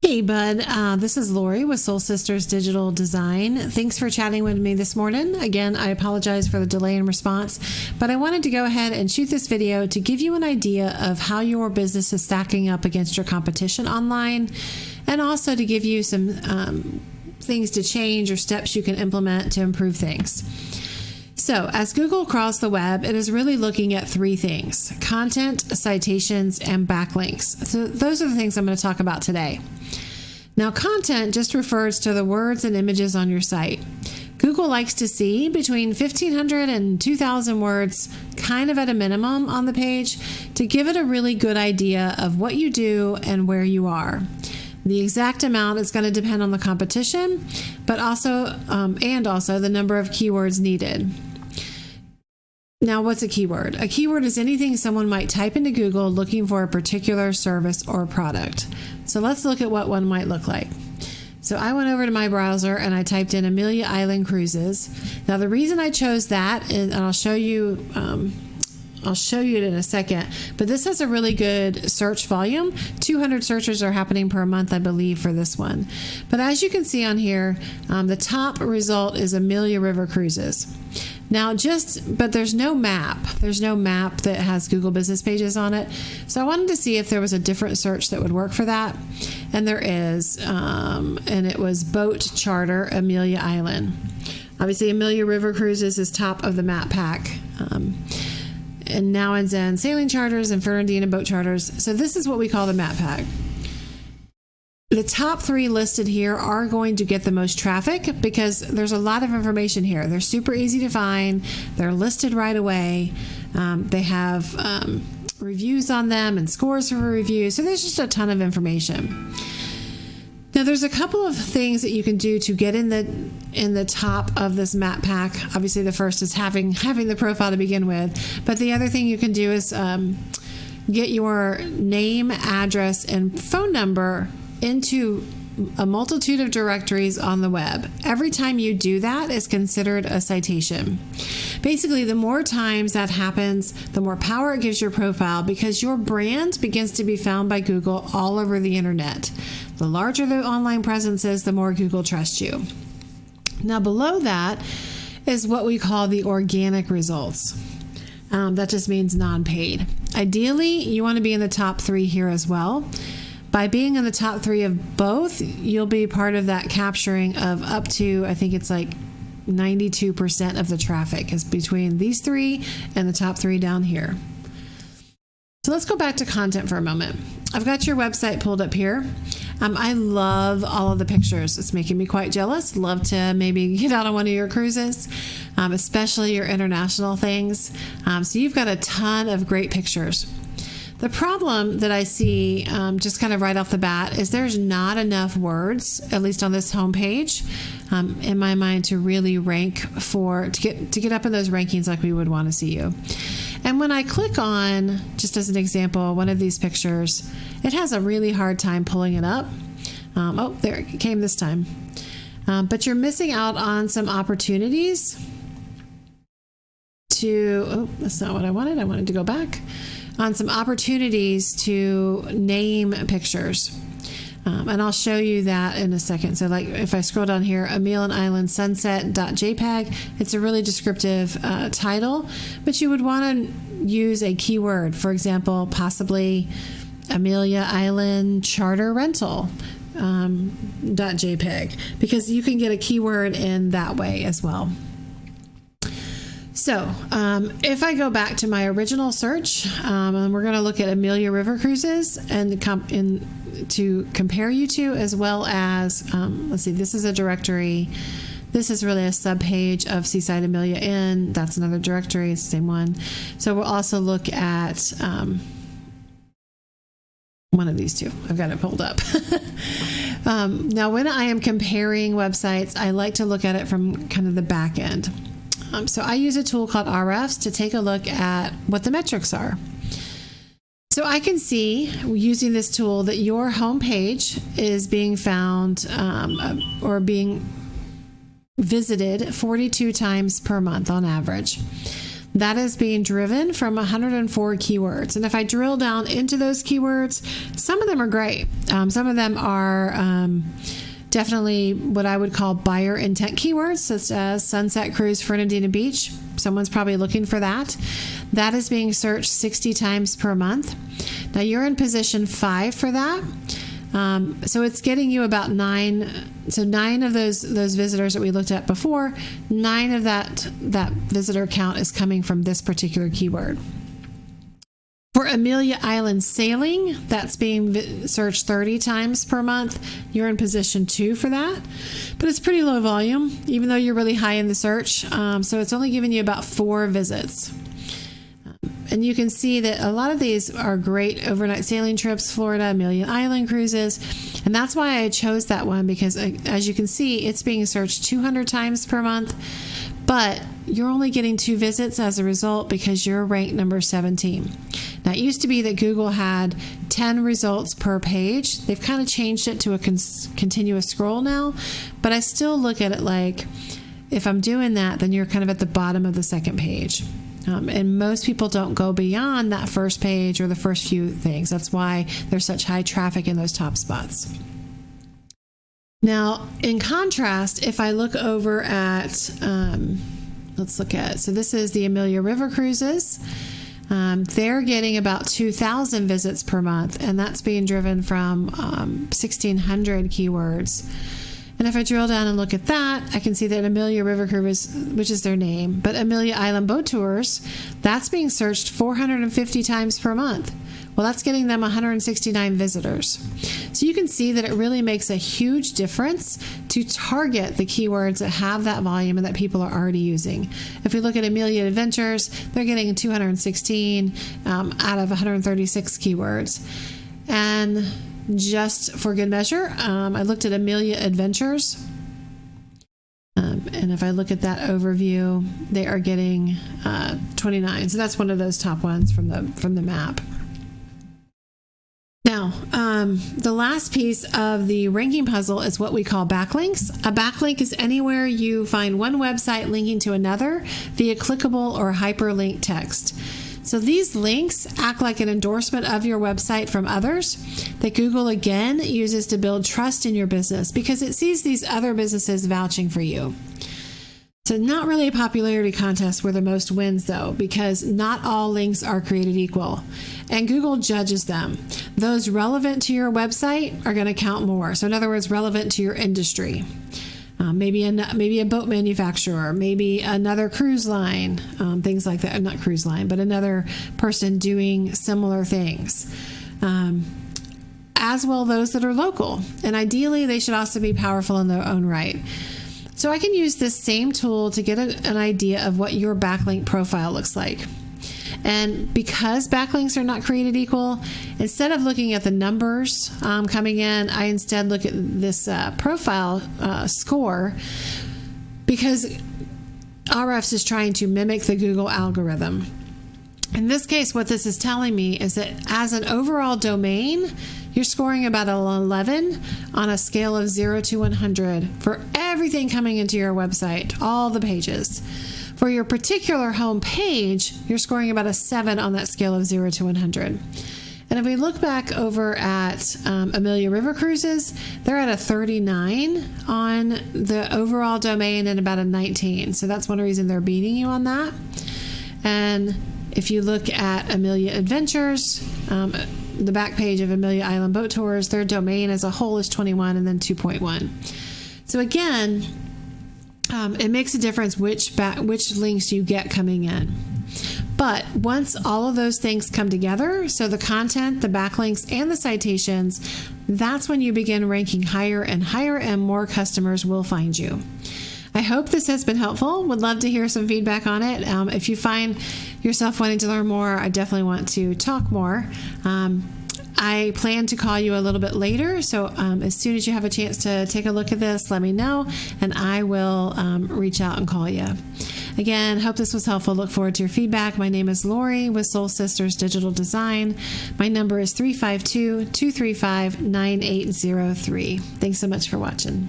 Hey, bud. This is Lori with Soul Sisters Digital Design. Thanks for chatting with me this morning. Again, I apologize for the delay in response, but I wanted to go ahead and shoot this video to give you an idea of how your business is stacking up against your competition online, and also to give you some things to change or steps you can implement to improve things. So, as Google crawls the web, it is really looking at three things: content, citations, and backlinks. So those are the things I'm going to talk about today. Now, content just refers to the words and images on your site. Google likes to see between 1,500 and 2,000 words, kind of at a minimum, on the page to give it a really good idea of what you do and where you are. The exact amount is going to depend on the competition, but also the number of keywords needed. Now, what's a keyword? A keyword is anything someone might type into Google looking for a particular service or product. So let's look at what one might look like. So I went over to my browser and I typed in Amelia Island Cruises. Now, the reason I chose that is, and I'll show you it in a second, but this has a really good search volume. 200 searches are happening per month, I believe, for this one. But as you can see on here, the top result is Amelia River Cruises. Now, but there's no map. There's no map that has Google Business Pages on it. So I wanted to see if there was a different search that would work for that. And there is, and it was boat charter Amelia Island. Obviously, Amelia River Cruises is top of the map pack. And now and then sailing charters and Fernandina boat charters. So this is what we call the map pack. The top three listed here are going to get the most traffic because there's a lot of information here. They're super easy to find. They're listed right away. They have reviews on them and scores for reviews. So there's just a ton of information. Now, there's a couple of things that you can do to get in the top of this map pack. Obviously, the first is having the profile to begin with. But the other thing you can do is get your name, address, and phone number into a multitude of directories on the web. Every time you do that is considered a citation. Basically, the more times that happens, the more power it gives your profile because your brand begins to be found by Google all over the internet. The larger the online presence is, the more Google trusts you. Now, below that is what we call the organic results. That just means non-paid. Ideally, you want to be in the top three here as well. By being in the top three of both, you'll be part of that capturing of up to, I think it's like 92% of the traffic is between these three and the top three down here. So let's go back to content for a moment. I've got your website pulled up here. I love all of the pictures. It's making me quite jealous. Love to maybe get out on one of your cruises, especially your international things. So you've got a ton of great pictures. The problem that I see just kind of right off the bat is there's not enough words, at least on this homepage, in my mind, to really rank to get up in those rankings like we would want to see you. And when I click on, just as an example, one of these pictures, it has a really hard time pulling it up. Oh, there it came this time. But you're missing out on some opportunities that's not what I wanted. I wanted to go back. On some opportunities to name pictures. And I'll show you that in a second. So like if I scroll down here, Amelia Island Sunset.jpg, it's a really descriptive title, but you would want to use a keyword. For example, possibly Amelia Island Charter Rental .jpg, because you can get a keyword in that way as well. So if I go back to my original search, and we're going to look at Amelia River Cruises and to compare you to, as well as, let's see, this is a directory. This is really a subpage of Seaside Amelia Inn. That's another directory. It's the same one. So we'll also look at one of these two. I've got it pulled up. Now, when I am comparing websites, I like to look at it from kind of the back end. So I use a tool called RFs to take a look at what the metrics are. So I can see using this tool that your homepage is being found or being visited 42 times per month on average. That is being driven from 104 keywords. And if I drill down into those keywords, some of them are great. Some of them are definitely what I would call buyer intent keywords, such as sunset cruise, Fernandina Beach. Someone's probably looking for that. That is being searched 60 times per month. Now you're in position 5 for that. So it's getting you about 9. So 9 of those visitors that we looked at before, 9 of that visitor count is coming from this particular keyword. For Amelia Island sailing, that's being searched 30 times per month. You're in position 2 for that, but it's pretty low volume, even though you're really high in the search. So it's only giving you about 4 visits. And you can see that a lot of these are great overnight sailing trips, Florida, Amelia Island cruises. And that's why I chose that one, because as you can see, it's being searched 200 times per month, but you're only getting 2 visits as a result because you're ranked number 17. Now, it used to be that Google had 10 results per page. They've kind of changed it to a continuous scroll now, but I still look at it like if I'm doing that, then you're kind of at the bottom of the second page. And most people don't go beyond that first page or the first few things. That's why there's such high traffic in those top spots. Now, in contrast, if I look over at, let's look at, so this is the Amelia River Cruises. They're getting about 2,000 visits per month, and that's being driven from 1,600 keywords. And if I drill down and look at that, I can see that Amelia River Cruise, which is their name, but Amelia Island Boat Tours, that's being searched 450 times per month. Well, that's getting them 169 visitors. So you can see that it really makes a huge difference to target the keywords that have that volume and that people are already using. If we look at Amelia Adventures, they're getting 216 out of 136 keywords. And just for good measure, I looked at Amelia Adventures, and if I look at that overview, they are getting 29. So that's one of those top ones from the map. Now, the last piece of the ranking puzzle is what we call backlinks. A backlink is anywhere you find one website linking to another via clickable or hyperlink text. So these links act like an endorsement of your website from others that Google again uses to build trust in your business because it sees these other businesses vouching for you. So not really a popularity contest where the most wins though, because not all links are created equal and Google judges them. Those relevant to your website are going to count more. So in other words, relevant to your industry. Maybe a boat manufacturer, maybe another cruise line, things like that. Not cruise line, but another person doing similar things. As well those that are local. And ideally, they should also be powerful in their own right. So I can use this same tool to get an idea of what your backlink profile looks like. And because backlinks are not created equal, instead of looking at the numbers coming in, I instead look at this profile score, because Ahrefs is trying to mimic the Google algorithm. In this case, what this is telling me is that as an overall domain, you're scoring about an 11 on a scale of 0 to 100 for everything coming into your website, all the pages. For your particular home page, you're scoring about a 7 on that scale of 0 to 100. And if we look back over at Amelia River Cruises, they're at a 39 on the overall domain and about a 19. So that's one reason they're beating you on that. And if you look at Amelia Adventures, the back page of Amelia Island Boat Tours, their domain as a whole is 21 and then 2.1. So again, it makes a difference which links you get coming in. But once all of those things come together, so the content, the backlinks, and the citations, that's when you begin ranking higher and higher, and more customers will find you. I hope this has been helpful. Would love to hear some feedback on it. If you find yourself wanting to learn more, I definitely want to talk more. I plan to call you a little bit later, so as soon as you have a chance to take a look at this, let me know, and I will reach out and call you. Again, hope this was helpful. Look forward to your feedback. My name is Lori with Soul Sisters Digital Design. My number is 352-235-9803. Thanks so much for watching.